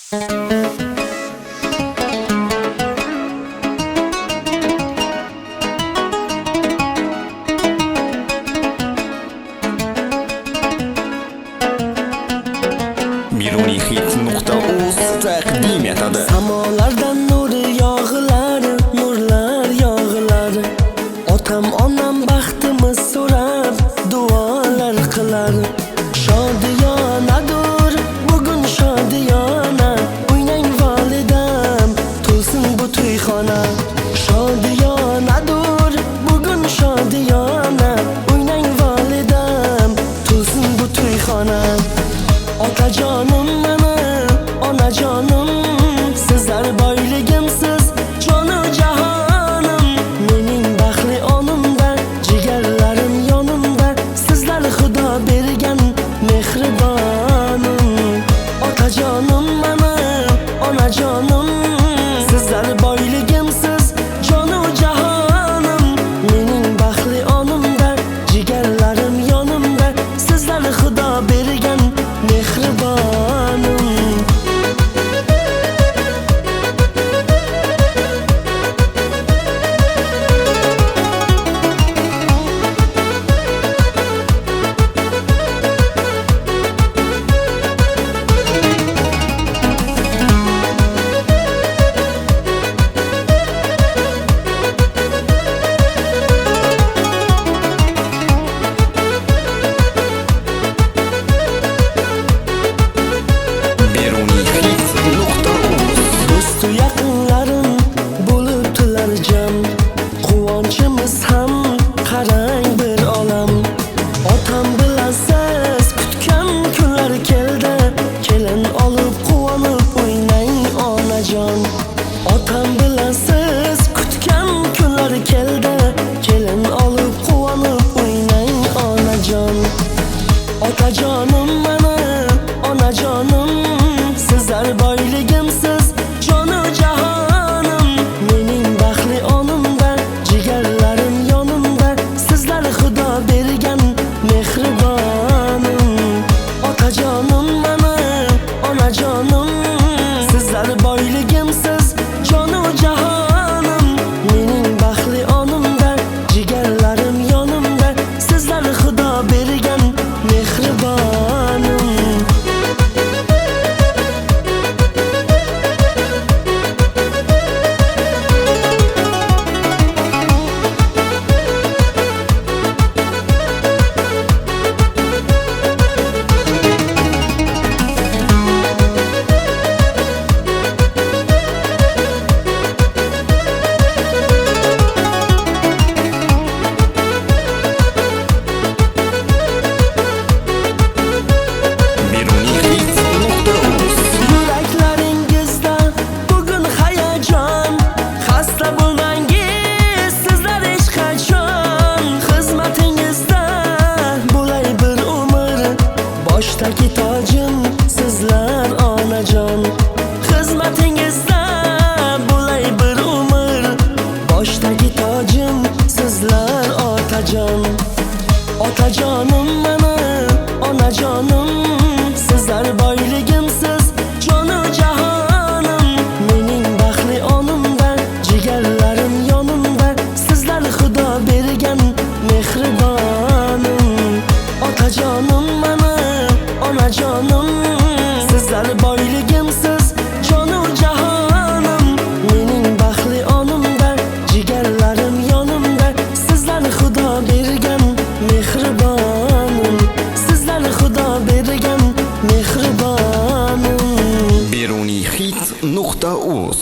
Beruniyhit.uz taqdim etadi. Samolardan nur yog'ilar, nurlar yog'ilar. Otam onam baxtimiz so'rar, duolar qilar. Shodiyonadur bugun shodiyona, o'ynang volidam, to'lsin bu to'yxona. Shodiyonadur bugun shodiyona, o'ynang volidam, to'lsin bu to'yxona. Otajonim meni, onajonim, sizlar boyligimsiz, jonu jahonim. Mening baxtli onimda, jigarlarim yonimda, sizlar Xudo bergan mehribonim. Otajonim meni, onajonim, sizlar boyligimsiz, jonu jahonim. Mening baxtli onimda, jigarlarim yonimda, sizlar Xudo bergan mehribonim. Do'stu yaqinlarim bo'libdilar jam, quvonchimiz ham qarang bir olam. Otam bilasiz kutgan kunlar keldi, kelin olib quvonib o'ynang onajon. Otam bilasiz kutgan kunlar keldi, kelin olib quvonib o'ynang onajon. Otajonim meni, onajonim, sizlar boyligimsiz, jonu jahonim. Mening baxtli onimda, jigarlarim yonimda, sizlar Xudo bergan mehribonim. Otajonim meni, onajonim, sizlar boyligimsiz, jonu jahonim. Mening baxtli onimda, jigarlarim yonimda, sizlar Xudo bergan mehribonim. Yuraklaringizda bugun hayajon, xasta bo'lmangiz sizlar hech qachon. Xizmatingizda bo'lay bir umr, boshdagi tojim sizlar onajon. Xizmatingizda bo'lay bir umr, boshdagi tojim sizlar otajon. Otajonim meni, onajonim, sizlar boyligimsiz, jonu jahonim. Mening baxtli onimda, jigarlarim yonimda, sizlar Xudo bergan mehribonim. Otajonim meni, onajonim, sizlar boyligimsiz, jonu jahonim. Mening baxtli onimda, jigarlarim yonimda, sizlar Xudo bergan mehribonim. Sizlar Xudo bergan mehribonim. Beruniyhit.uz